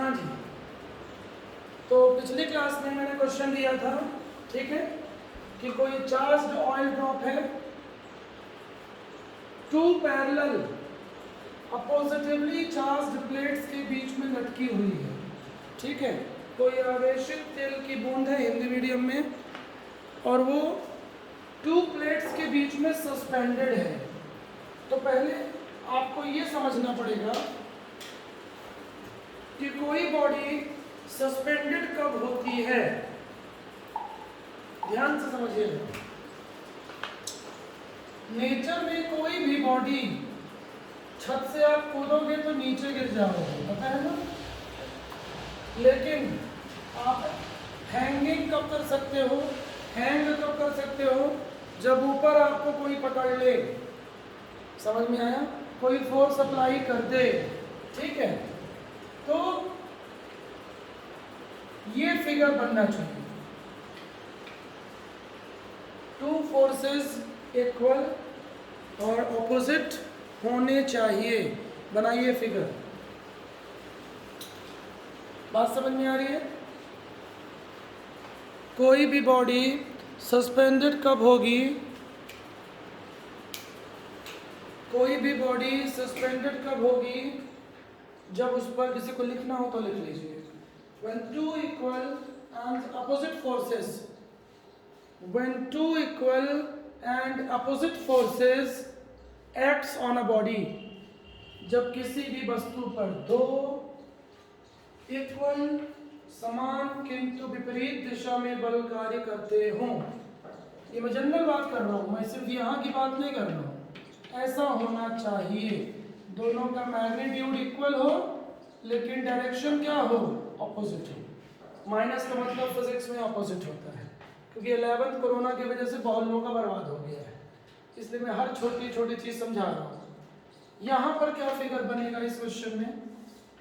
हाँ जी, तो पिछली क्लास में मैंने क्वेश्चन दिया था, ठीक है, कि कोई चार्ज्ड ऑयल ड्रॉप है, टू पैरेलल अपोजिटिवली चार्ज्ड प्लेट्स के बीच में लटकी हुई है, ठीक है। कोई आवेशित तेल की बूंद है हिंदी मीडियम में, और वो टू प्लेट्स के बीच में सस्पेंडेड है। तो पहले आपको ये समझना पड़ेगा कि कोई बॉडी सस्पेंडेड कब होती है। ध्यान से समझिएगा, नेचर में कोई भी बॉडी छत से आप कूदोगे तो नीचे गिर जाओगे, पता है ना। लेकिन आप हैंगिंग कब कर सकते हो, हैंग कब कर सकते हो, जब ऊपर आपको कोई पकड़ ले। समझ में आया, कोई फोर्स अप्लाई कर दे, ठीक है। तो ये फिगर बनना चाहिए, टू फोर्सेस इक्वल और ऑपोजिट होने चाहिए। बनाइए फिगर, बात समझ में आ रही है। कोई भी बॉडी सस्पेंडेड कब होगी, कोई भी बॉडी सस्पेंडेड कब होगी, जब उस पर किसी को लिखना हो तो लिख लीजिए। when two equal and opposite forces when two equal and opposite forces acts on a body, जब किसी भी वस्तु पर दो इक्वल समान किंतु विपरीत दिशा में बल कार्य करते हों। ये मैं जनरल बात कर रहा हूँ, मैं सिर्फ यहाँ की बात नहीं कर रहा हूँ। ऐसा होना चाहिए, दोनों का मैग्नीट्यूड इक्वल हो लेकिन डायरेक्शन क्या हो, ऑपोजिट हो। माइनस का मतलब फिजिक्स में ऑपोजिट होता है, क्योंकि 11th कोरोना की वजह से बहुत लोगों का बर्बाद हो गया है, इसलिए मैं हर छोटी छोटी चीज समझा रहा हूँ। यहाँ पर क्या फिगर बनेगा इस क्वेश्चन में,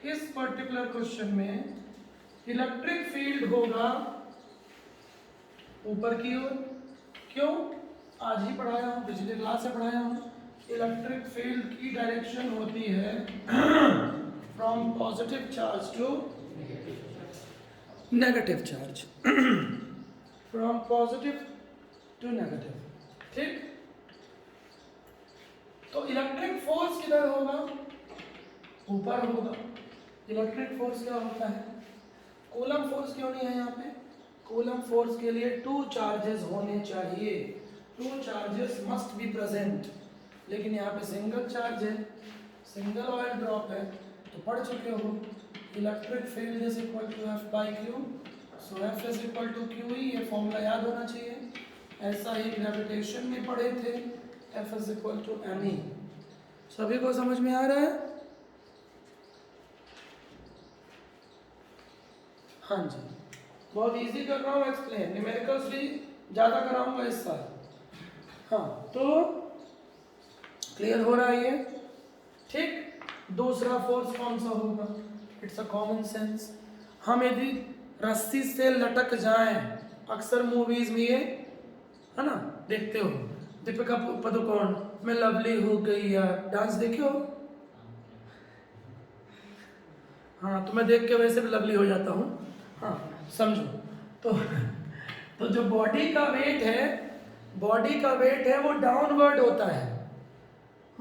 इस पर्टिकुलर क्वेश्चन में इलेक्ट्रिक फील्ड होगा ऊपर की ओर। क्यों, आज ही पढ़ाया हूँ, पिछले क्लास से पढ़ाया हूँ। इलेक्ट्रिक फील्ड की डायरेक्शन होती है from positive charge to negative charge, from positive to negative, ठीक। तो इलेक्ट्रिक फोर्स किधर होगा, ऊपर होगा। इलेक्ट्रिक फोर्स क्या होता है, कूलम फोर्स क्यों नहीं है यहाँ पे, कूलम फोर्स के लिए टू चार्जेस होने चाहिए, two charges must be present. लेकिन यहाँ पे सिंगल चार्ज है, सिंगल ऑयल ड्रॉप है, तो पढ़ चुके हो electric field is equal to F by Q, so F is equal to Q E, ये फॉर्मूला याद होना चाहिए। ऐसा ही ग्रेविटेशन में पढ़े थे, F is equal to M E. सभी को समझ में आ रहा है, हाँ जी। बहुत इजी कर रहा हूँ एक्सप्लेन, न्यूमेरिकल्स भी ज़्यादा कराऊंगा इस साल। हाँ, तो क्लियर हो रहा है ये, ठीक। दूसरा फोर्स कौन सा होगा, इट्स अ कॉमन सेंस। हम यदि रस्सी से लटक जाएं, अक्सर मूवीज में ये है ना देखते हो, दीपिका पादुकोण मैं लवली हो गई यार, डांस देखे हो। हाँ, तो मैं देख के वैसे भी लवली हो जाता हूँ, हाँ समझो। तो जो बॉडी का वेट है, बॉडी का वेट है वो डाउनवर्ड होता है।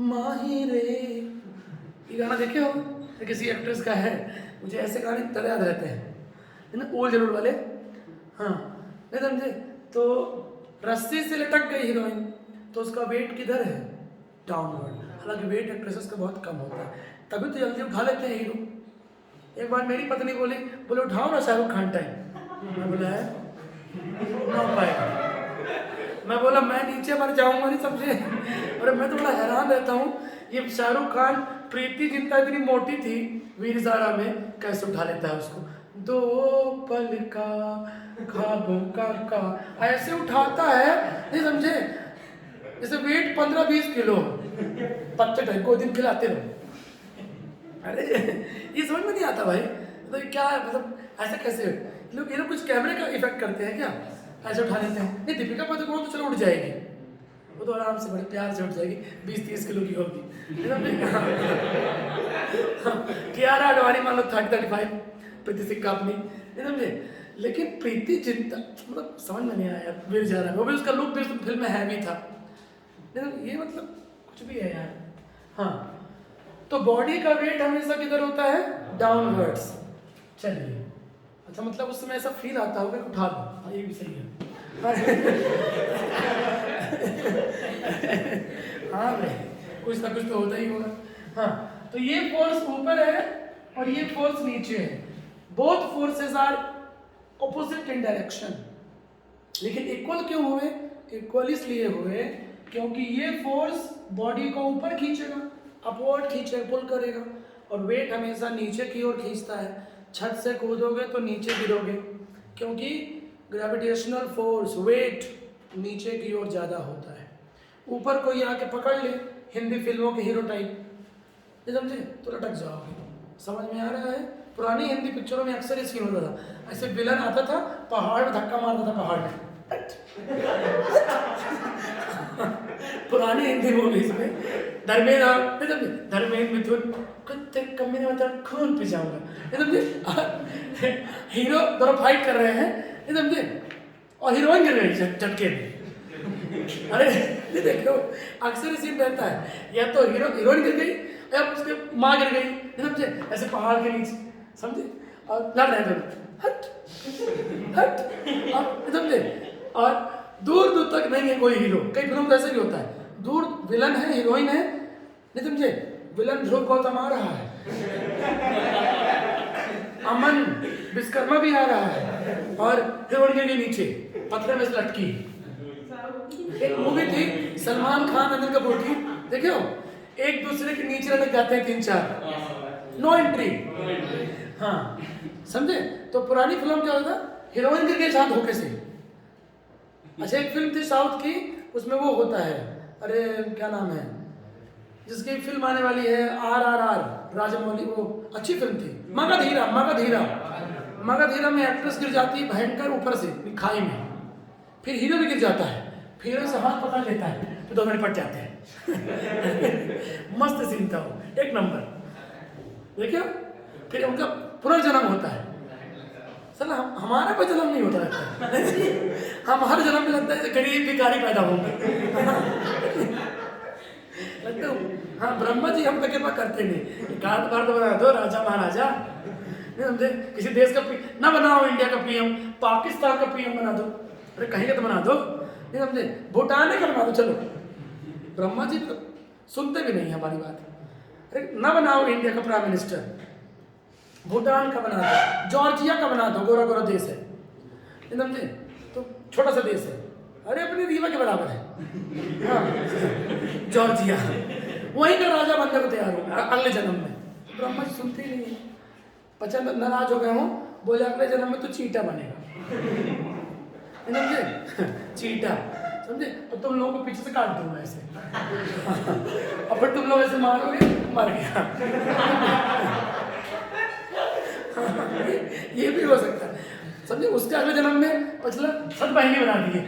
माही रे, ये गाना देखे हो, किसी एक्ट्रेस का है, मुझे ऐसे गाने तरह याद रहते हैं, है ना, ओल्ड जरूर वाले, हाँ नहीं समझे। तो रस्सी से लटक गई हीरोइन, तो उसका वेट किधर है, डाउनवर्ड। हालांकि वेट एक्ट्रेसेस का बहुत कम होता है, तभी तो जल्दी उठा लेते हैं हीरो। एक बार मेरी पत्नी बोले उठाओ ना शाहरुख खान टाइम, मैं बोला है ना पाएगा, मैं बोला मैं नीचे मर जाऊंगा, नहीं समझे। और मैं तो बड़ा हैरान रहता हूँ, ये शाहरुख खान प्रीति जिनका इतनी मोटी थी वीर ज़ारा में, कैसे उठा लेता है उसको, दो पल का खाब का ऐसे उठाता है, नहीं समझे। जैसे वेट 15-20 किलो, बच्चे ढाई को दिन खिलाते रहो। अरे ये समझ में नहीं आता भाई, तो ये क्या है, मतलब ऐसे कैसे ये लोग कुछ कैमरे का इफेक्ट करते हैं क्या, ऐसे उठा लेते हैं। नहीं, दीपिका पादुकोण तो चलो उठ जाएगी, वो तो आराम से बड़े प्यार से उठ जाएगी, 20-30 किलो की होगी। कियारा आडवाणी मान लो 30-35, प्रीति सिक्का अपनी, नहीं समझे। लेकिन प्रीति जिंदा मतलब समझ में नहीं आया वीर जारा में, वो भी उसका लुक भी फिल्म में हैवी था, नहीं ये मतलब कुछ भी है यार। हाँ तो बॉडी का वेट हमेशा किधर होता है, डाउनवर्ड्स। चलिए अच्छा मतलब उस समय ऐसा फील आता होगा उठा दो, हाँ ये भी सही है। हाँ भाई कुछ ना कुछ तो होता ही होगा। हाँ तो ये फोर्स ऊपर है और ये फोर्स नीचे है, both forces are opposite in direction, लेकिन इक्वल क्यों हुए, इक्वल इसलिए हुए क्योंकि ये फोर्स बॉडी को ऊपर खींचेगा, अपवर्ड खींचेगा, पुल करेगा, और वेट हमेशा नीचे की ओर खींचता है। छत से कूदोगे तो नीचे गिरोगे, क्योंकि ग्रेविटेशनल फोर्स वेट नीचे की ओर ज़्यादा होता है। ऊपर कोई आके पकड़ ले, हिंदी फिल्मों के हीरो टाइप, ये समझे, तो लटक जाओगे। समझ में आ रहा है? पुरानी हिंदी पिक्चरों में अक्सर ये सीन होता था, ऐसे विलन आता था पहाड़ में धक्का मारता था, पहाड़ में पुरानी हिंदी मूवीज में धर्मेंद्र मिथुन कुत्ते कमी ने मतलब खून पी जाऊंगा, ये समझे, हीरो दोनों फाइट कर रहे हैं, ये समझे, और हीरोइन गिर गई झटके में। अरे ये देखो अक्सर सीन रहता है, या तो हीरोइन गिर गई या उसके माँ गिर गई, ये समझे, ऐसे पहाड़ के नीचे, समझे, और लड़ रहे थे हट हट, और समझे, और दूर दूर तक नहीं है कोई हीरो। कई फिल्मों में ऐसे भी होता है, दूर विलन है, हीरोइन है, नहीं समझे, विलन ध्रुव गौतम आ रहा है, अमन विश्वकर्मा भी आ रहा है, और हीरोइन के नीचे पत्थर में से लटकी। एक मूवी थी सलमान खान अनिल कपूर की, देखियो, एक दूसरे के नीचे लटक जाते हैं 3-4, नो एंट्री। हाँ समझे, तो पुरानी फिल्म क्या होता, हीरोइन गिर गई छात होके से। अच्छा एक फिल्म थी साउथ की, उसमें वो होता है, अरे क्या नाम है, जिसकी फिल्म आने वाली है RRR, राजमौली, वो अच्छी फिल्म थी, मगधीरा। मगधीरा में एक्ट्रेस गिर जाती है भयंकर ऊपर से खाई में, फिर हीरो भी गिर जाता है, फिर हीरो से हाथ पकड़ लेता है, तो दोनों निपट जाते हैं। मस्त सीन था वो, एक नंबर, देखियो, फिर उनका पुनर्जन्म होता है। सर हमारा कोई जन्म नहीं होता रहता है, हम हर जन्म में लगता है गरीब भिखारी पैदा होंगे। लगता है हाँ ब्रह्मा जी हम पे कृपा करते नहीं, भारत बना दो राजा महाराजा, नहीं समझे, किसी देश का ना बनाओ, इंडिया का PM, पाकिस्तान का PM बना दो, अरे कहीं का तो बना दो, नहीं समझे, भूटान का बना दो, चलो। ब्रह्मा जी तो सुनते भी नहीं हमारी बात, अरे ना बनाओ इंडिया का प्राइम मिनिस्टर, भूटान का बना दो, जॉर्जिया का बना दो, गोरा गोरा देश है, समझे, तो छोटा सा देश है, अरे अपने रीवा के बराबर है, हाँ जॉर्जिया, वहीं का राजा बनने को तैयार होगा अगले जन्म में। ब्रह्मा जी सुनते ही नहीं है, पचन नाराज हो गए हों, बोले अगले जन्म में तो चीटा बनेगा, समझे, चीटा, समझे, और तुम लोगों को पीछे से काट दूंगा ऐसे, और फिर तुम लोग ऐसे मारोगे, मर गया। ये भी हो सकता है, समझे, उसके अगले जन्म में पछला सत बहिनी बना दिए।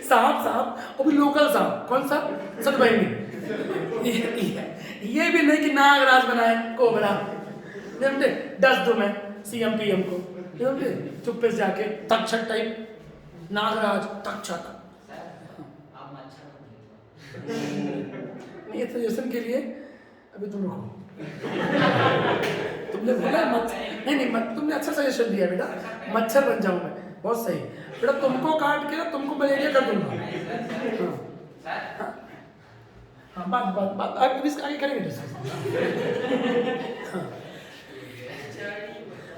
सांप और भी लोकल सांप, कौन सा, सत बहिनी। ये भी नहीं कि नागराज बनाए कोबरा, समझे, 10 दो मैं CM PM को, समझे, चुप्पे से जाके तक्षक टाइप, नागराज तक्षक। ये सजेशन के लिए अभी तुम रुको, तुमने बोला नहीं तुमने अच्छा सजेशन दिया बेटा, मच्छर बन जाऊं मैं, बहुत सही बेटा, तुमको काट के तुमको मलेरिया कर दूंगा। हाँ बात अभी इसका आगे करेंगे डिस्कस।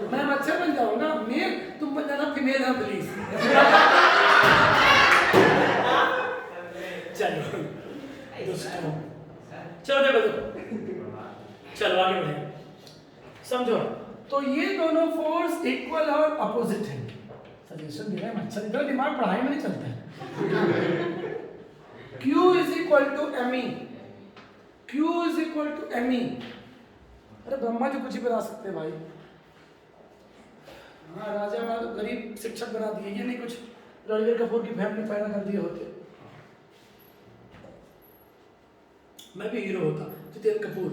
मैं मच्छर बन जाऊंगा, मेल, तुम बन जाना फीमेल है प्लीज। चलो देखो चलो आगे बढ़े, समझो, तो ये दोनों फोर्स इक्वल और अपोजिट है। सजेशन दे रहे हैं, अच्छा इधर दिमाग पढ़ाई में नहीं चलता है। Q is equal to ME, Q is equal to ME। अरे ब्रह्मा जी कुछ ही बना सकते हैं भाई, हाँ राजा वाला गरीब शिक्षक बना दिए, ये नहीं कुछ रणवीर कपूर की फैमिली पैदा कर दिए होते, मैं भी हीरो होता, जितेंद्र कपूर,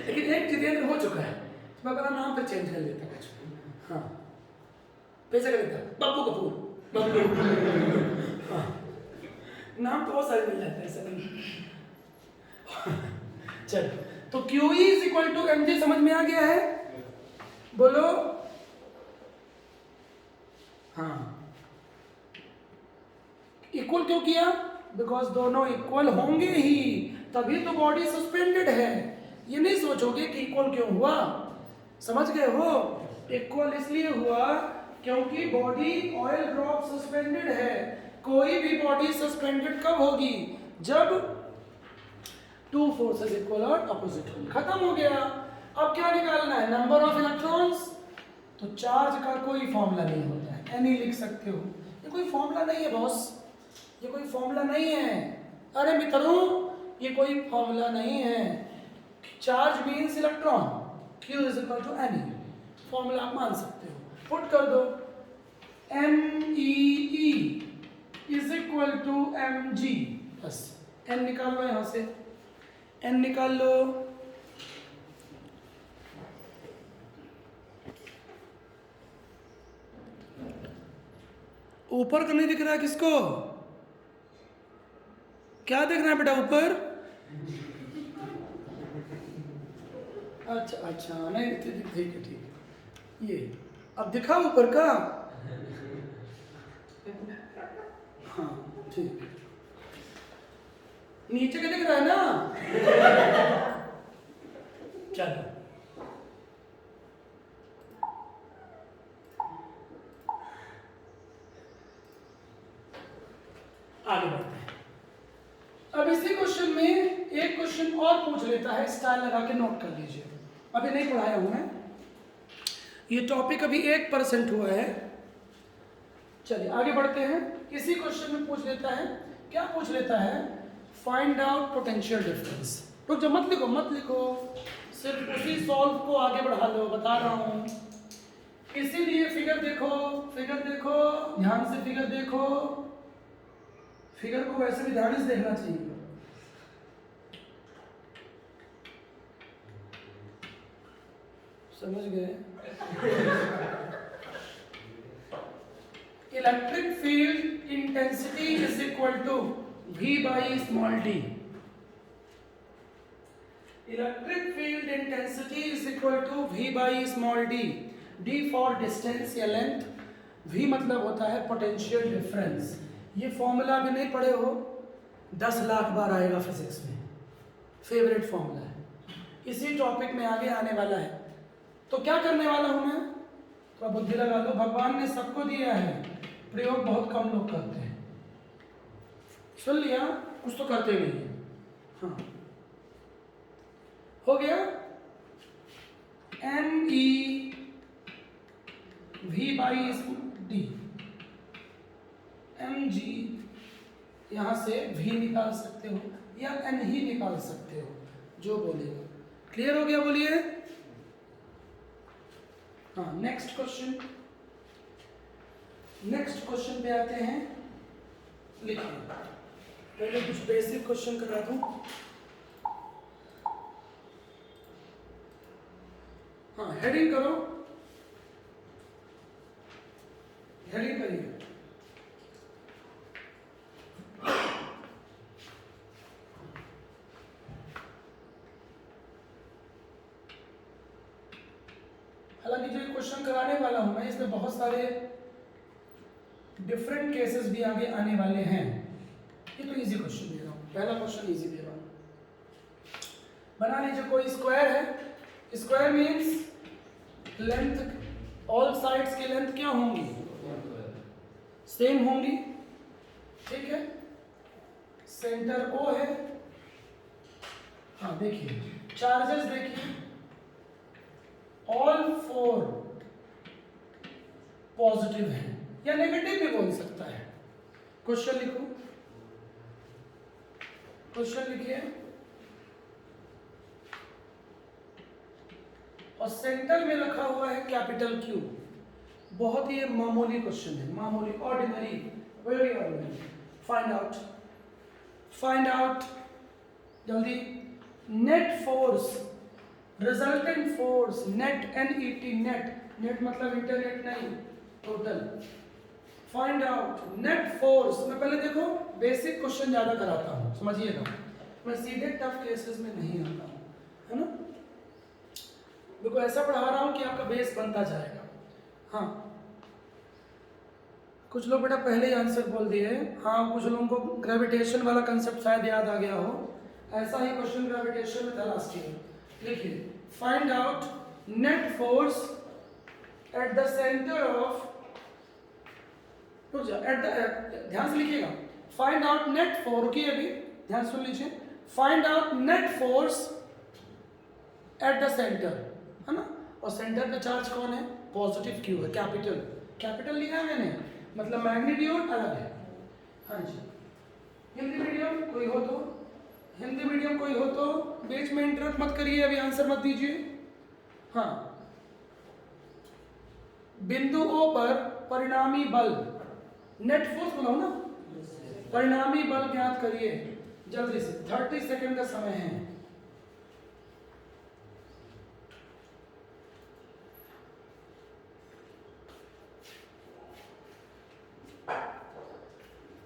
लेकिन एक जितेंद्र हो चुका है, तो मैं अपना नाम फिर चेंज कर लेता कुछ। हाँ, पैसे कर देता बब्बू कपूर, बब्बू। हाँ, नाम तो बहुत सारे मिल जाते हैं, ऐसा नहीं। चल, तो QE is equal to mg समझ में आ गया है? बोलो। हाँ, इक्वल क्यों किया? बिकॉज दोनों इक्वल होंगे ही, तभी तो बॉडी सस्पेंडेड है। ये नहीं सोचोगे कि इक्वल क्यों हुआ, समझ गए हो? इक्वल इसलिए हुआ क्योंकि बॉडी ऑयल ड्रॉप सस्पेंडेड है। कोई भी बॉडी सस्पेंडेड कब होगी? जब टू फोर्सेस इक्वल और अपोजिट होंगे। खत्म हो गया। अब क्या निकालना है? Number of electrons. तो चार्ज का कोई फॉर्मूला नहीं होता है, एनी लिख सकते हो। ये कोई फॉर्मूला नहीं है बॉस, ये कोई फॉर्मूला नहीं है। अरे मित्रों, ये कोई फॉर्मूला नहीं है। Charge means electron, Q is equal to any. Formula आप मान सकते हो, पुट कर दो। MEE is equal to mg, बस n निकाल लो, यहां से n निकाल लो। ऊपर का नहीं दिख रहा है किसको? क्या दिख रहा है बेटा ऊपर? अच्छा अच्छा, नहीं ठीक है ठीक है। ये अब दिखा ऊपर का? हाँ ठीक, नीचे का दिख रहा है ना? चलो आगे बढ़ते हैं। अब इसी क्वेश्चन में एक क्वेश्चन और पूछ लेता है, स्टाइल लगा के नोट कर लीजिए। अभी नहीं पढ़ाया हूं मैं, ये टॉपिक अभी 1% हुआ है। चलिए आगे बढ़ते हैं। इसी क्वेश्चन में पूछ लेता है, क्या पूछ लेता है? Find out potential difference. रुक जाओ, मत लिखो मत लिखो, सिर्फ उसी सॉल्व को आगे बढ़ा लो, बता रहा हूं। इसीलिए फिगर देखो, फिगर देखो, ध्यान से फिगर देखो। फिगर को वैसे भी ध्यान से देखना चाहिए। समझ गए? Electric field intensity is equal to V by small d। Electric field intensity is equal to V by small d। d for distance या लेंथ, V मतलब होता है पोटेंशियल डिफरेंस। ये फॉर्मूला भी नहीं पढ़े हो, 10 लाख बार आएगा फिजिक्स में, फेवरेट फॉर्मूला है, इसी टॉपिक में आगे आने वाला है। तो क्या करने वाला हूं मैं? तो बुद्धि लगा लो, भगवान ने सबको दिया है, प्रयोग बहुत कम लोग करते हैं। सुन लिया? कुछ तो करते नहीं है। हाँ, हो गया। ME V by D, mg यहां से V निकाल सकते हो या n ही निकाल सकते हो, जो बोलेगा। क्लियर हो गया? बोलिए। हाँ, नेक्स्ट क्वेश्चन। नेक्स्ट क्वेश्चन पे आते हैं। लिखिए, पहले कुछ बेसिक क्वेश्चन करा दूं। हाँ, हेडिंग करो, हेडिंग करिए। हालांकि जो क्वेश्चन कराने वाला हूं मैं, इसमें बहुत सारे डिफरेंट केसेस भी आगे आने वाले हैं। ये तो इजी क्वेश्चन दे रहा हूं, पहला क्वेश्चन इजी दे रहा हूं। बना लीजिए, कोई स्क्वायर है। Square means length, all sides की लेंथ क्या होंगी? सेम होंगी, ठीक है। सेंटर O है। हाँ देखिए, चार्जेस देखिए, ऑल 4 पॉजिटिव है, या नेगेटिव भी बोल सकता है। क्वेश्चन लिखो, क्वेश्चन लिखिए। और सेंटर में रखा हुआ है कैपिटल Q। बहुत ही मामूली क्वेश्चन है, मामूली, ordinary, very ordinary. Find out जल्दी। Net force, resultant force, net NET, net मतलब इंटरनेट नहीं, total. Find out net force. मैं पहले देखो बेसिक क्वेश्चन ज्यादा कराता हूँ, समझिएगा, मैं सीधे टफ केसेस में नहीं आता हूँ, है ना। देखो ऐसा पढ़ा रहा हूँ कि आपका बेस बनता जाएगा। हाँ, कुछ लोग बेटा पहले ही आंसर बोल दिए। हाँ, कुछ लोगों को ग्रेविटेशन वाला कंसेप्ट शायद याद आ गया हो। ऐसा ही क्वेश्चन ग्रेविटेशन में था लास्ट ईयर। लिखिए, find out net force at the centre of, at the, ध्यान से लिखिएगा, फाइंड आउट नेट फोर्स, रुकिए अभी ध्यान सुन लीजिए, find out net force at the centre, है ना। और सेंटर पे चार्ज कौन है? पॉजिटिव क्यू है, कैपिटल, कैपिटल लिखा है मैंने, मतलब मैग्नीट्यूड अलग है। हाँ जी, हिंदी मीडियम कोई हो तो, हिंदी मीडियम कोई हो तो बीच में इंटरप्ट मत करिए, अभी आंसर मत दीजिए। हाँ, बिंदु O पर परिणामी बल, नेट फोर्स बोला ना, परिणामी बल ज्ञात करिए जल्दी से, 30 सेकंड का समय है।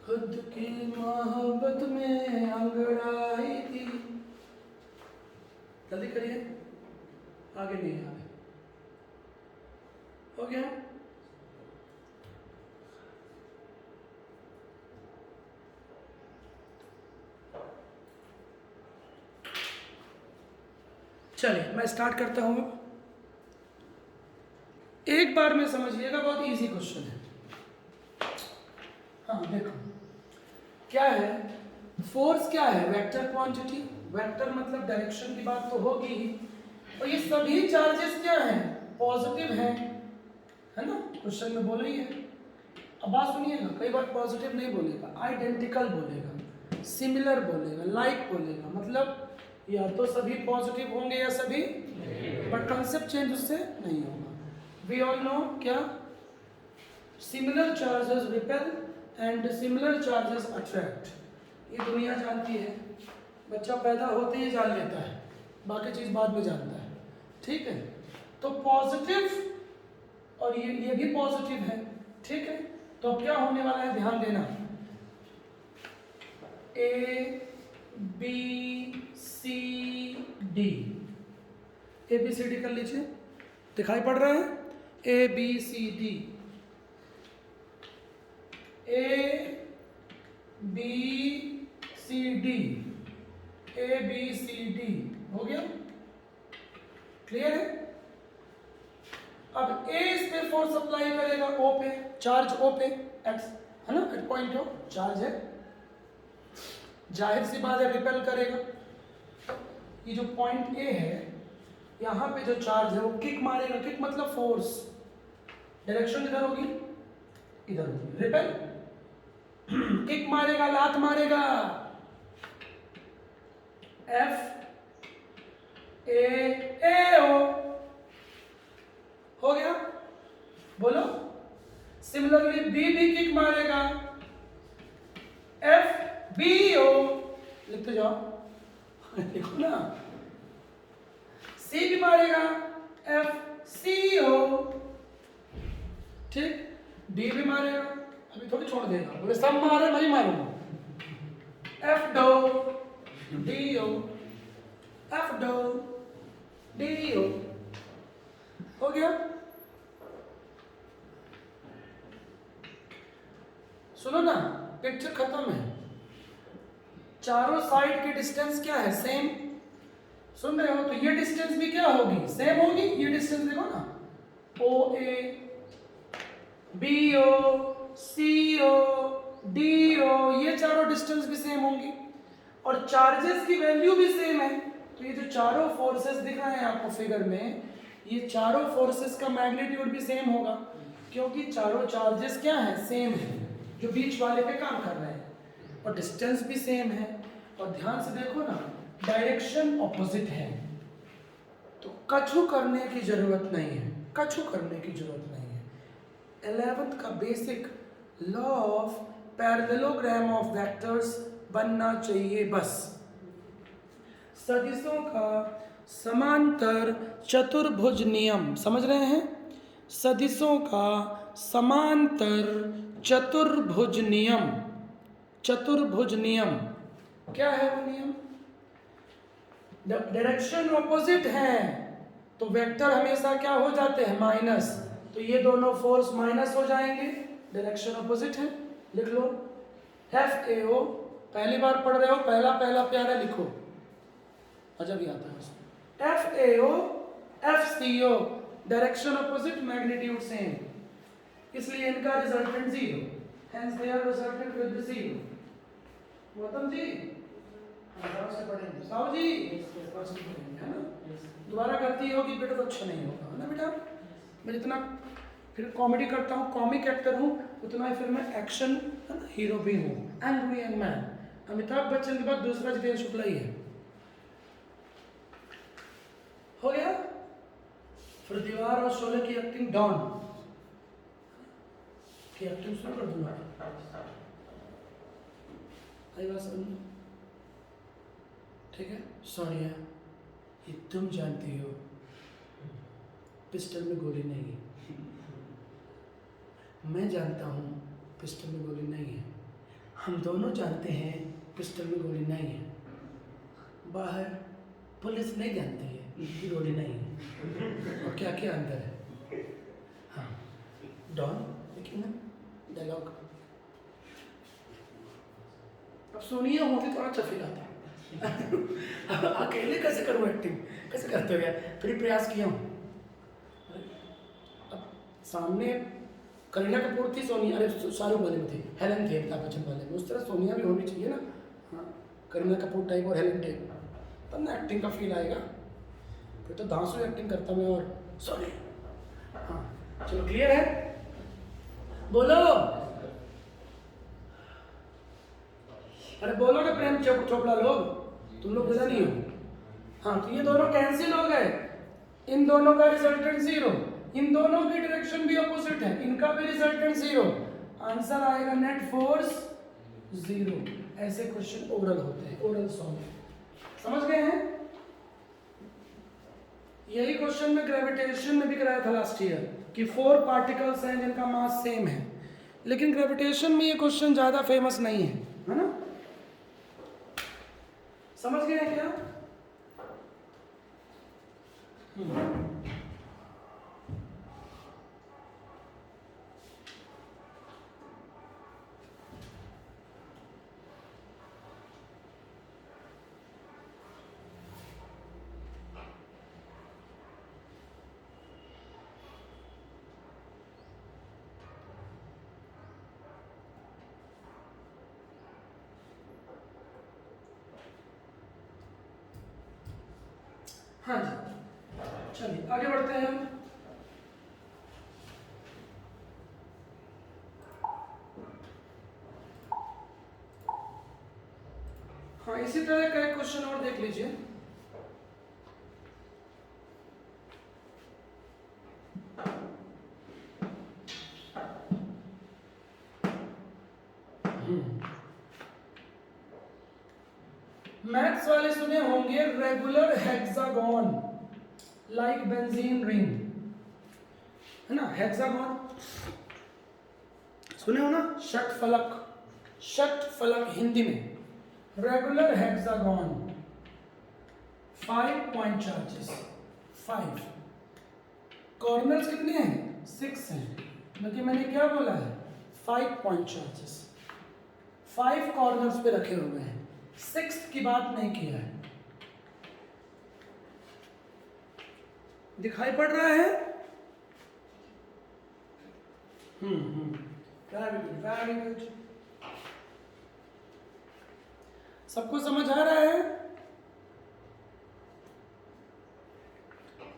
खुद की मोहब्बत में अंगड़ाई थी, जल्दी करिए, आगे नहीं आगे, हो गया। चलिए मैं स्टार्ट करता हूँ। एक बार में समझिएगा, बहुत इजी क्वेश्चन है। हाँ देखो क्या है, फोर्स क्या है? वेक्टर क्वांटिटी, वेक्टर मतलब डायरेक्शन की बात तो होगी ही, और ये सभी चार्जेस क्या हैं? पॉजिटिव हैं, है ना, क्वेश्चन में बोल रही है। अब बात सुनिएगा, कई बार पॉजिटिव नहीं बोलेगा, आइडेंटिकल बोलेगा, सिमिलर बोलेगा, लाइक बोलेगा, मतलब या तो सभी पॉजिटिव होंगे या सभी, बट कंसेप्ट चेंज उससे नहीं होगा। वी ऑल नो क्या, similar charges repel and similar charges attract, ये दुनिया जानती है, बच्चा पैदा होते ही जान लेता है, बाकी चीज बाद में जानता है, ठीक है। तो पॉजिटिव और ये भी पॉजिटिव है, ठीक है। तो अब क्या होने वाला है, ध्यान देना, ABCD, ABCD कर लीजिए, दिखाई पड़ रहा है, ABCD, ABCD हो गया, क्लियर है। अब A इस पे फोर्स अप्लाई करेगा O पे, चार्ज O पे, X है ना, एट पॉइंट O चार्ज है, जाहिर सी बात है रिपेल करेगा। ये जो पॉइंट A है, यहाँ पे जो चार्ज है वो किक मारेगा, किक मतलब फोर्स, डायरेक्शन इधर होगी, इधर होगी, रिपेल, किक मारेगा, लात मारेगा, FAO हो गया, बोलो। सिमिलरली B भी किक मारेगा, FBO, लिखते जाओ, देखो ना, C भी मारेगा, FCO, ठीक, D भी मारेगा, अभी थोड़ी छोड़ देगा, बोले सब मारे मैं मारूंगा, FDO, DO, FDO, DO हो गया। सुनो ना, पिक्चर खत्म है, चारों साइड की डिस्टेंस क्या है? सेम, सुन रहे हो? तो ये डिस्टेंस भी क्या होगी? सेम होगी। ये डिस्टेंस देखो ना, OA, BO, CO, DO, ये चारों डिस्टेंस भी सेम होंगी, और चार्जेस की वैल्यू भी सेम है। तो ये जो चारों फोर्सेस दिख रहे हैं आपको फिगर में, ये चारों फोर्सेस का मैग्नीट्यूड भी सेम होगा, क्योंकि चारों चार्जेस क्या है? सेम है, जो बीच वाले पे काम कर रहे हैं, और डिस्टेंस भी सेम है। और ध्यान से देखो ना, डायरेक्शन ऑपोजिट है, तो कछु करने की जरूरत नहीं है, कछु करने की जरूरत नहीं है। 11th का basic law of parallelogram of vectors बनना चाहिए बस, सदिशों का समांतर चतुर्भुज नियम, समझ रहे हैं? सदिशों का समांतर चतुर्भुज नियम। चतुर्भुज नियम क्या है वो नियम? डायरेक्शन ऑपोजिट है तो वेक्टर हमेशा क्या हो जाते हैं? माइनस। तो ये दोनों फोर्स माइनस हो जाएंगे, डायरेक्शन ऑपोजिट है। लिख लो FAO, पहली बार पढ़ रहे हो, पहला पहला प्यारा लिखो, अजब ही आता है उसमें। FAO FCO, direction opposite magnitude same, इसलिए इनका resultant zero, hence they are resultant with zero. Gautam ji आराम से पढ़ेंगे, साहु जी पढ़ेंगे, है ना? दोबारा गलती होगी बेटा तो अच्छा नहीं होगा, है ना बेटा? मैं जितना फिर कॉमेडी करता हूँ, कॉमिक एक्टर हूँ, उतना ही फिर मैं एक्शन, है ना, हीरो भी हूँ। Angry young man, Amitabh Bachchan के बाद दूसरा जितेंद्र शुक्ला ही है। हो गया? फिर दीवार और शोले की एक्टिंग, डॉन की एक्टिंग शुरू कर दूंगा। आई बात समझ? ठीक है? सोनिया, ये तुम जानती हो पिस्टल में गोली नहीं है, मैं जानता हूँ पिस्टल में गोली नहीं है, हम दोनों जानते हैं पिस्टल में गोली नहीं है, बाहर पुलिस नहीं जानती है कि गोली नहीं है, और क्या क्या अंदर है। हाँ डॉन, देखिए ना डायलॉग। अब सोनिया होती तो अच्छा फील आता अकेले कैसे करूँ एक्टिंग, कैसे करते हो यार? फिर प्रयास किया हूँ। अब सामने करीना कपूर थी, सोनिया, अरे शाहरुख वाले में थी, हेलन थे अमिताभ बच्चन वाले में, उस तरह सोनिया भी होनी चाहिए ना। हाँ करीना कपूर टाइप और हेलन टाइप, तब ना एक्टिंग का फील आएगा। फिर तो धांसू एक्टिंग करता मैं और सॉरी। हाँ चलो क्लियर है, बोलो। अरे बोलो ना प्रेम चोपड़ा लोग, तुम लोग बोला नहीं हो। हाँ तो ये दोनों कैंसिल हो गए, इन दोनों का रिजल्टेंट जीरो, इन दोनों की डायरेक्शन भी अपोजिट है, इनका भी रिजल्टेंट जीरो, आंसर आएगा नेट फोर्स जीरो। ऐसे क्वेश्चन ओरल होते हैं, ओरल सॉल्व, समझ गए हैं? यही क्वेश्चन में ग्रेविटेशन में भी कराया था लास्ट ईयर कि 4 पार्टिकल्स हैं जिनका मास सेम है, लेकिन ग्रेविटेशन में ये क्वेश्चन ज्यादा फेमस नहीं है ना? समझ गए हैं क्या? हाँ जी चलिए आगे बढ़ते हैं हम। हाँ इसी तरह का एक क्वेश्चन और देख लीजिए। मैथ्स वाले सुने होंगे regular hexagon like benzene ring, है ना? हेक्सागोन सुने हो ना? षटफलक, षटफलक हिंदी में regular hexagon, 5 point charges, 5 corners कितने हैं? 6 हैं, बल्कि मैंने क्या बोला है? 5 पॉइंट चार्जेस, 5 कॉर्नर्स पे रखे हुए हैं, 6th की बात नहीं किया है। दिखाई पड़ रहा है? Very good, very good. सबको समझ आ रहा है?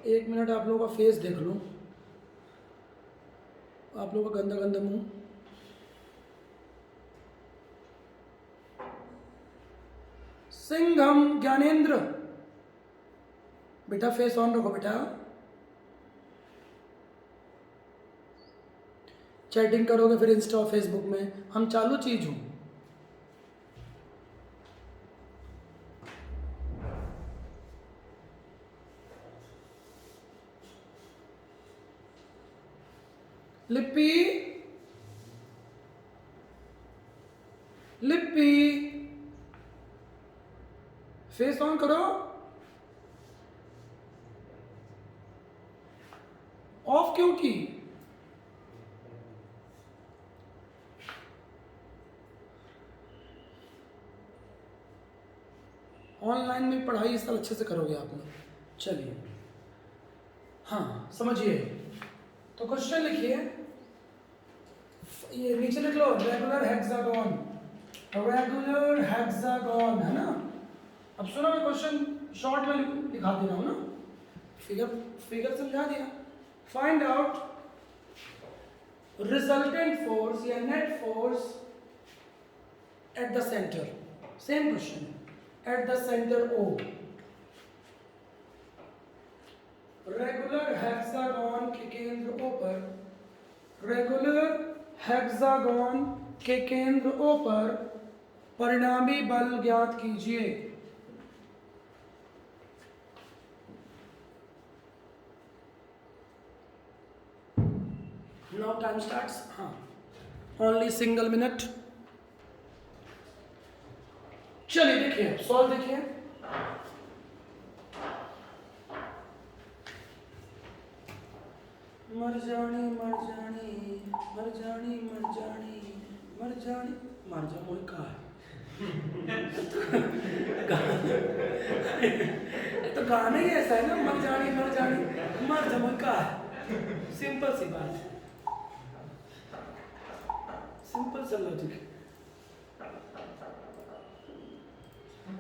एक मिनट आप लोगों का फेस देख लो, आप लोगों का गंदा गंदा मुंह। सिंघम ज्ञानेंद्र, बेटा फेस ऑन रखो बेटा, चैटिंग करोगे फिर इंस्टा और फेसबुक में, हम चालू चीज हूं। लिप्पी लिप्पी, फेस ऑन करो, ऑफ क्यों की? ऑनलाइन में पढ़ाई इस साल अच्छे से करोगे आप लोग। चलिए, हाँ समझिए। तो क्वेश्चन लिखिए, ये नीचे लिख लो, रेगुलर हेक्सागोन, रेगुलर हेक्सागोन, है ना। अब सुनो, मैं क्वेश्चन शॉर्ट में दिखा दे रहा हूँ ना, फिगर समझा दिया। फाइंड आउट रिजल्टेंट फोर्स या net force at the centre, same question, at the centre O। Regular hexagon के केंद्र O पर, रेगुलर हेक्सागोन के केंद्र O पर परिणामी बल ज्ञात कीजिए। नाउ टाइम स्टार्ट्स, हाँ, ओनली सिंगल मिनट। चलिए देखिए, सॉल्व देखिए। मर जानी मर जानी मर जानी मर जानी मर जानी मर जा मोर का तो गाना ही ऐसा है ना, मर जानी मर जा मोर का। सिंपल सी बात है, सिंपल सा लॉजिक है।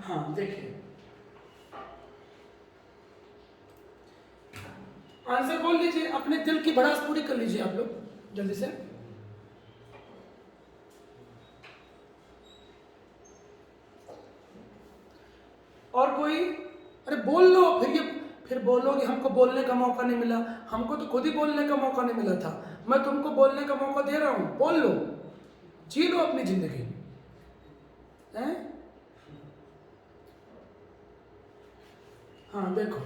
हाँ देखिए, आंसर बोल लीजिए, अपने दिल की भड़ास पूरी कर लीजिए आप लोग जल्दी से। और कोई? अरे बोल लो, फिर बोलोगे हमको बोलने का मौका नहीं मिला। हमको तो खुद ही बोलने का मौका नहीं मिला था, मैं तुमको बोलने का मौका दे रहा हूं। बोल लो, जी लो अपनी जिंदगी, हैं? हाँ देखो,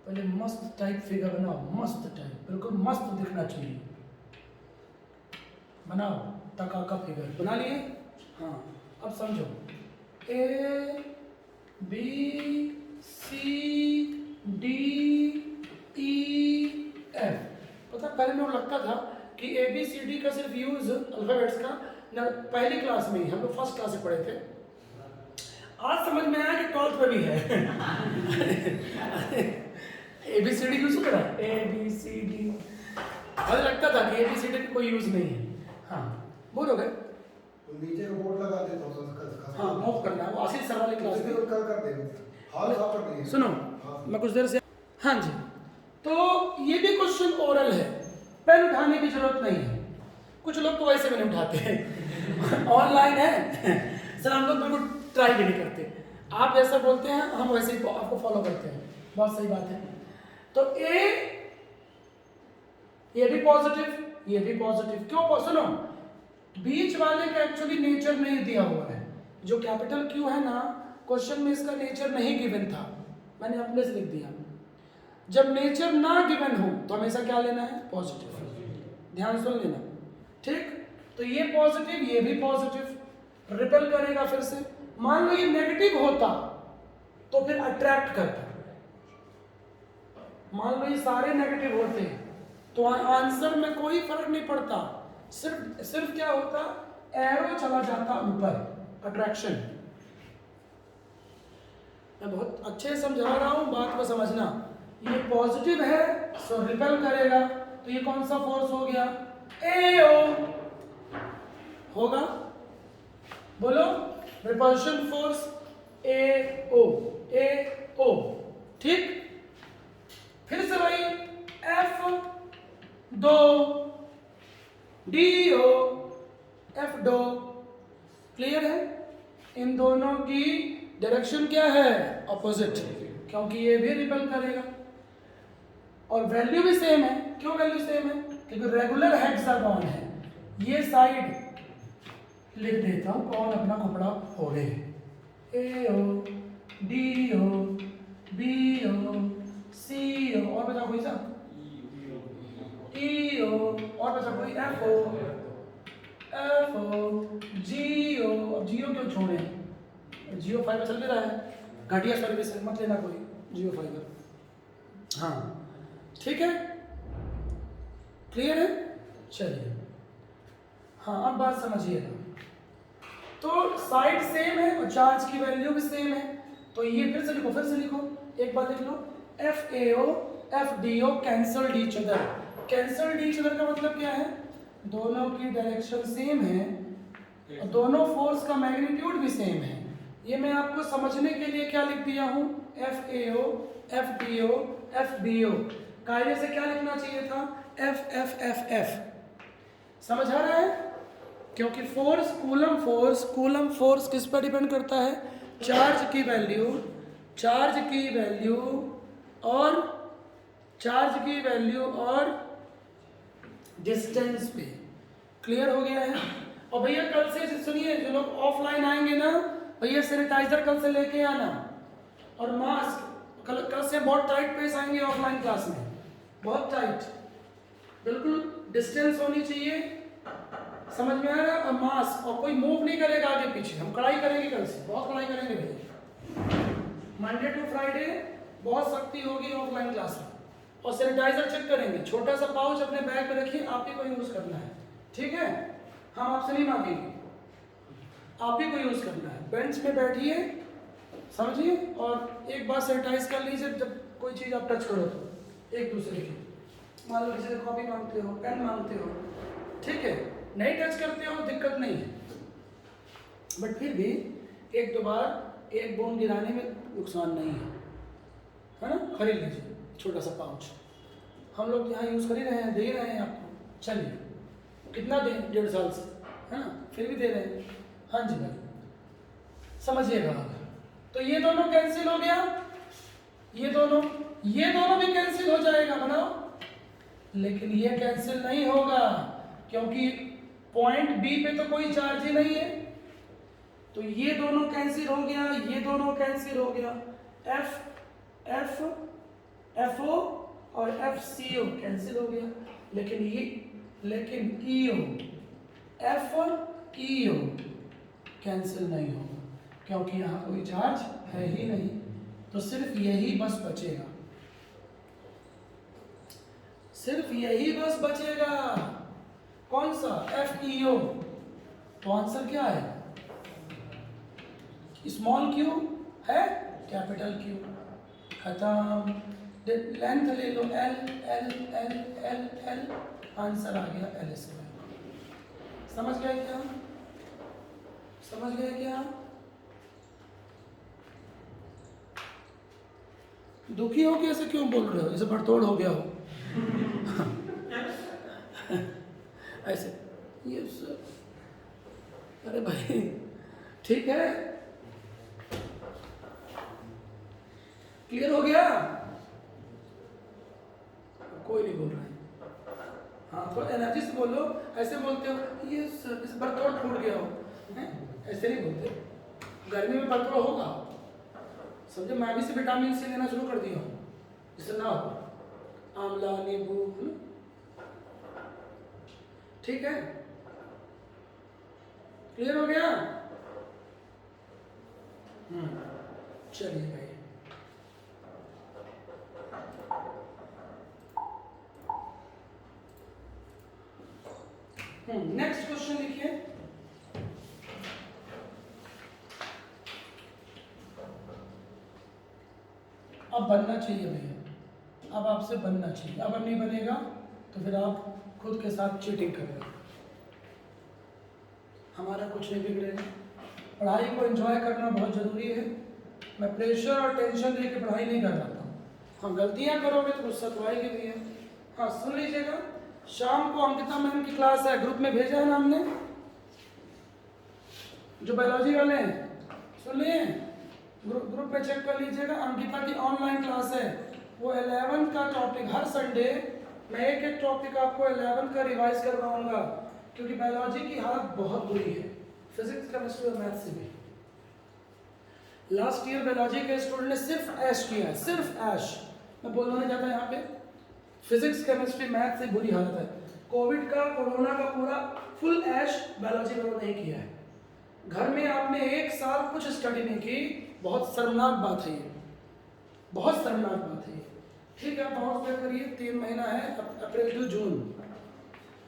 पहले मस्त टाइप फिगर बनाओ, मस्त टाइप, बिल्कुल मस्त दिखना चाहिए। बनाओ, टका का फिगर बना लिए। हाँ अब समझो, A B C D E F। पता पहले मेरे को लगता था कि ABCD का सिर्फ यूज अल्फाबेट्स का ना पहली क्लास में ही, हम लोग फर्स्ट क्लास से पढ़े थे। आज समझ में आया कि 12th में भी है। ABCD यूज करा, ABCD, मुझे लगता था कि ABCD का कोई यूज नहीं है। हाँ बोल हो गए, तो नीचे का बोर्ड लगा देता हूँ। हाँ मूव करना है, वो आशीष सर वाली क्लास में कर देंगे। हाल साफ कर देंगे। सुनो, मैं कुछ देर से, हाँ जी, तो ये भी क्वेश्चन ओरल है, पेन उठाने की जरूरत नहीं है। कुछ लोग तो वैसे भी नहीं उठाते, ऑनलाइन है सर, हम लोग बिल्कुल ट्राई भी नहीं करते। आप जैसा बोलते हैं हम वैसे ही आपको फॉलो करते हैं, बहुत सही बात है। तो ये भी पॉजिटिव, ये भी पॉजिटिव, क्यों? सुनो, बीच वाले का एक्चुअली नेचर नहीं दिया हुआ है। जो कैपिटल Q है ना, क्वेश्चन में इसका नेचर नहीं गिवन था, मैंने अपने से लिख दिया। जब नेचर ना गिवन हो तो हमेशा क्या लेना है? पॉजिटिव। ध्यान सुन लेना, ठीक? तो ये पॉजिटिव, ये भी पॉजिटिव, रिपेल करेगा फिर से। मान लो ये नेगेटिव होता तो फिर अट्रैक्ट करता। मान लो ये सारे नेगेटिव होते तो आंसर में कोई फर्क नहीं पड़ता, सिर्फ क्या होता, एरो चला जाता ऊपर, अट्रैक्शन। मैं बहुत अच्छे से समझा रहा हूं, बात को समझना। ये पॉजिटिव है सो रिपेल करेगा, तो ये कौन सा फोर्स हो गया? AO होगा, बोलो, रिपल्शन फोर्स AO, ठीक? फिर से वही F2 DO, F2, क्लियर है? इन दोनों की डायरेक्शन क्या है? अपोजिट, क्योंकि ये भी रिपेल करेगा और वैल्यू भी सेम है। क्यों वैल्यू सेम है? क्योंकि रेगुलर हेक्सागोन है। ये साइड लिख देता हूं, कौन अपना कपड़ा फोड़े। AO DO BO CO, और बताओ कोई सा? ई ओ, और बचा कोई एफ ओ, जियो। अब जियो क्यों छोड़े, जियो फाइबर चल भी रहा है, घटिया सर्विस है, मत लेना कोई जियो फाइबर। हाँ ठीक है, क्लियर है, चलिए। हाँ अब बात समझिएगा, तो साइड सेम है और चार्ज की वैल्यू भी सेम है, तो ये फिर से लिखो, एक बार लिख लो, F A O F D O cancelled each other. Cancelled each other का मतलब क्या है, दोनों की डायरेक्शन सेम है और दोनों फोर्स का मैग्नीट्यूड भी सेम है। ये मैं आपको समझने के लिए क्या लिख दिया हूँ, F A O F D O F B O. कायदे से क्या लिखना चाहिए था, एफ एफ एफ एफ। समझ आ रहा है, क्योंकि कूलम फोर्स किस पर डिपेंड करता है, चार्ज की वैल्यू और डिस्टेंस पे। क्लियर हो गया है। और भैया कल से सुनिए, जो लोग ऑफलाइन आएंगे ना भैया, सैनिटाइजर कल से लेके आना और मास्क। कल से बहुत टाइट पेस आएंगे ऑफलाइन क्लास में, बहुत टाइट, बिल्कुल डिस्टेंस होनी चाहिए, समझ में आ रहा है। और मास्क, और कोई मूव नहीं करेगा आगे पीछे। हम कड़ाई करेंगे कल से, बहुत कड़ाई करेंगे भैया। मंडे टू फ्राइडे बहुत सख्ती होगी ऑफलाइन क्लास में। और सैनिटाइजर चेक करेंगे, छोटा सा पाउच अपने बैग में रखिए, आप ही को यूज करना है, ठीक है। हम आपसे नहीं मांगेंगे, आप ही को यूज करना है। बेंच में बैठिए, समझिए, और एक बार सैनिटाइज कर लीजिए जब कोई चीज़ आप टच करो तो एक दूसरे की। मान लो किसी से कॉपी मांगते हो, पेन मांगते हो, ठीक है, नहीं टच करते हो दिक्कत नहीं है, बट फिर भी एक दो बार एक बूंद गिराने में नुकसान नहीं है ना। खरीद लीजिए छोटा सा पाउच, हम लोग यहाँ यूज़ कर ही रहे हैं, दे ही रहे हैं आपको। चलिए, कितना दें, 1.5 साल से, है ना, फिर भी दे रहे हैं। हाँ जी भाई, समझिएगा आप। तो ये दोनों कैंसिल हो गया, ये दोनों भी कैंसिल हो जाएगा, बनाओ। लेकिन ये कैंसिल नहीं होगा, क्योंकि पॉइंट बी पे तो कोई चार्ज ही नहीं है। तो ये दोनों कैंसिल हो गया, ये दोनों कैंसिल हो गया, एफ ओ और एफ सी ओ कैंसिल हो गया। लेकिन ई ओ, एफ ई ओ कैंसिल नहीं होगा, क्योंकि यहाँ कोई चार्ज है ही नहीं। तो सिर्फ यही बस बचेगा, कौन सा, एफ ई ओ। तो आंसर क्या है, स्मॉल क्यू है, कैपिटल क्यू, खत्म। लेंथ ले लो, L L L L L, answer आ गया एल स्क्वायर। समझ गए क्या? दुखी हो के ऐसे क्यों बोल रहे हो, जैसे भड़तोड़ हो गया हो ऐसे, ये अरे भाई ठीक है, क्लियर हो गया, कोई नहीं बोल रहा है। हाँ, थोड़ा एनर्जी से बोलो, ऐसे बोलते हो ये इस भड़तोड़ फूट गया हो, ऐसे नहीं बोलते। गर्मी में भड़तोड़ होगा, समझो। मैं भी से विटामिन सी लेना शुरू कर दिया हूँ, जिससे ना हो, आंवला, नींबू, ठीक है, क्लियर हो गया। चलिए भाई, नेक्स्ट क्वेश्चन लिखिए। अब बनना चाहिए भैया, अब आपसे बनना चाहिए। अब नहीं बनेगा तो फिर आप खुद के साथ चीटिंग कर रहे हो, हमारा कुछ नहीं बिगड़ेगा। पढ़ाई को एंजॉय करना बहुत ज़रूरी है। मैं प्रेशर और टेंशन लेके पढ़ाई नहीं कर रहा था। हाँ, गलतियाँ करोगे तो गुस्सा तो आएगी भी है। हाँ, सुन लीजिएगा, शाम को अंकिता मैम की क्लास है, ग्रुप में भेजा है ना हमने, जो बायोलॉजी वाले हैं, सुन लिए, ग्रुप में चेक कर लीजिएगा। अंकिता की ऑनलाइन क्लास है, वो 11 का टॉपिक, हर संडे मैं एक टॉपिक आपको 11 का रिवाइज करवाऊंगा, क्योंकि बायोलॉजी की हालत बहुत बुरी है, फिजिक्स, केमिस्ट्री और मैथ से भी। लास्ट ईयर बायोलॉजी के स्टूडेंट ने सिर्फ ऐश किया है, सिर्फ ऐश। मैं बोलना नहीं चाहता यहाँ पे, फिजिक्स केमिस्ट्री मैथ से बुरी हालत है। कोविड का कोरोना का पूरा फुल ऐश बायोलॉजी वालों ने किया है। घर में आपने 1 साल कुछ स्टडी नहीं की, बहुत शर्मनाक बात है ये, बहुत शर्मनाक बात है ये। ठीक है, बाउंस बैक करिए, 3 महीना है, अप्रैल टू जून।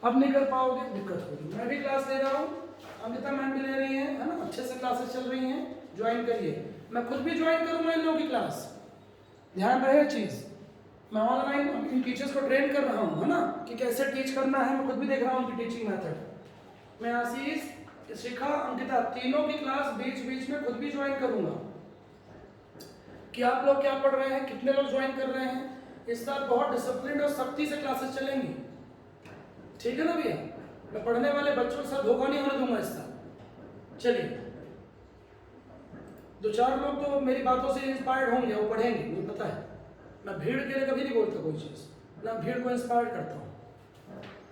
अब नहीं कर पाओगे, दिक्कत होगी। मैं भी क्लास ले रहा हूँ, अमिता मैम भी ले रही हैं, है ना, अच्छे से क्लासेस चल रही हैं, ज्वाइन करिए। मैं खुद भी ज्वाइन करूँगा इन लोगों की क्लास, ध्यान रहे चीज़। मैं ऑनलाइन इन टीचर्स को ट्रेन कर रहा हूँ, है ना, कि कैसे टीच करना है। मैं खुद भी देख रहा हूँ उनकी टीचिंग मेथड। मैं आशीष, शिखा, अंकिता तीनों की क्लास बीच बीच में खुद भी ज्वाइन करूँगा कि आप लोग क्या पढ़ रहे हैं, कितने लोग ज्वाइन कर रहे हैं। इस साल बहुत डिसिप्लिन और सख्ती से क्लासेस चलेंगी, ठीक है ना भैया। मैं पढ़ने वाले बच्चों के साथ धोखा नहीं होने दूंगा इस साल। चलिए, 2-4 लोग तो मेरी बातों से इंस्पायर्ड होंगे, वो पढ़ेंगे, मुझे पता है। मैं भीड़ के लिए कभी नहीं बोलता कोई चीज़, ना भीड़ को इंस्पायर करता हूँ।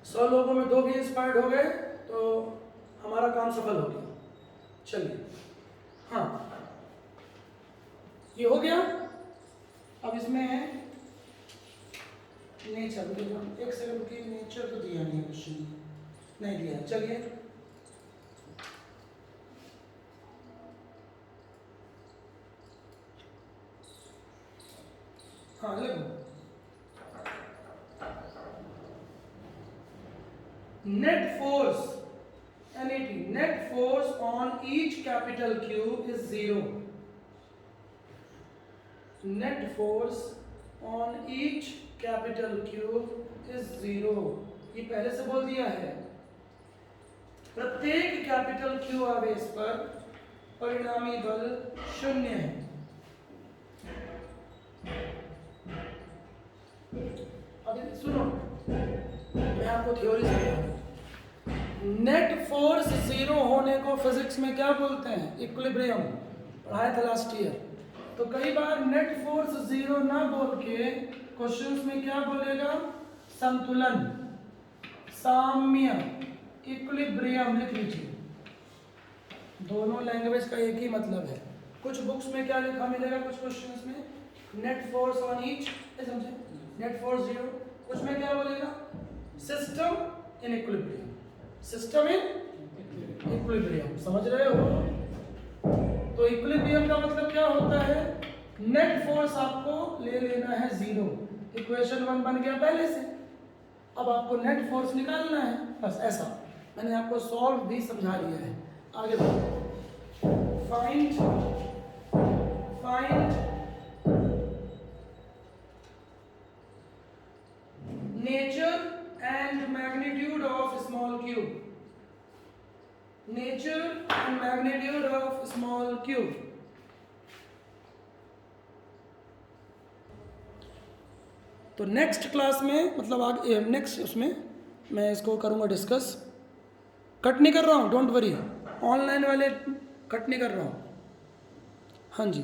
100 लोगों में 2 भी इंस्पायर्ड हो गए तो हमारा काम सफल हो गया। चलिए, हाँ, ये हो गया। अब इसमें नेचर, एक सेकंड की, नेचर तो दिया नहीं है, क्वेश्चन नहीं दिया है। चलिए, हाँ देखो, net force NET, net force on each capital Q is 0. Net force on each capital Q is 0. ये पहले से बोल दिया है। प्रत्येक कैपिटल Q आवेश पर परिणामी बल 0 है। अभी सुनो, मैं आपको थ्योरी समझाऊंगा। नेट फोर्स 0 होने को फिजिक्स में क्या बोलते हैं? इक्विलिब्रियम, पढ़ाया था लास्ट ईयर। तो कई बार नेट फोर्स 0 ना बोल के क्वेश्चंस में क्या बोलेगा? संतुलन, साम्य, इक्विलिब्रियम लिख लीजिए। दोनों लैंग्वेज का एक ही मतलब है। कुछ बुक्स में क्या लिखा मिलेगा, कुछ क्वेश्चंस में नेट फोर्स ऑन ईच, समझे, नेट फोर्स 0। कुछ में क्या बोलेगा? System in equilibrium, system in equilibrium, समझ रहे हो? तो इक्विलिब्रियम का मतलब क्या होता है? नेट फोर्स आपको ले लेना है 0। इक्वेशन 1 बन गया पहले से, अब आपको नेट फोर्स निकालना है, बस ऐसा। मैंने आपको सॉल्व भी समझा दिया है। आगे बढ़ो। Find nature and magnitude of small q. Nature and magnitude of small q. तो नेक्स्ट क्लास में, मतलब आगे नेक्स्ट उसमें मैं इसको करूँगा डिस्कस। कट नहीं कर रहा हूँ, डोंट वरी, ऑनलाइन वाले कट नहीं कर रहा हूँ। हाँ जी।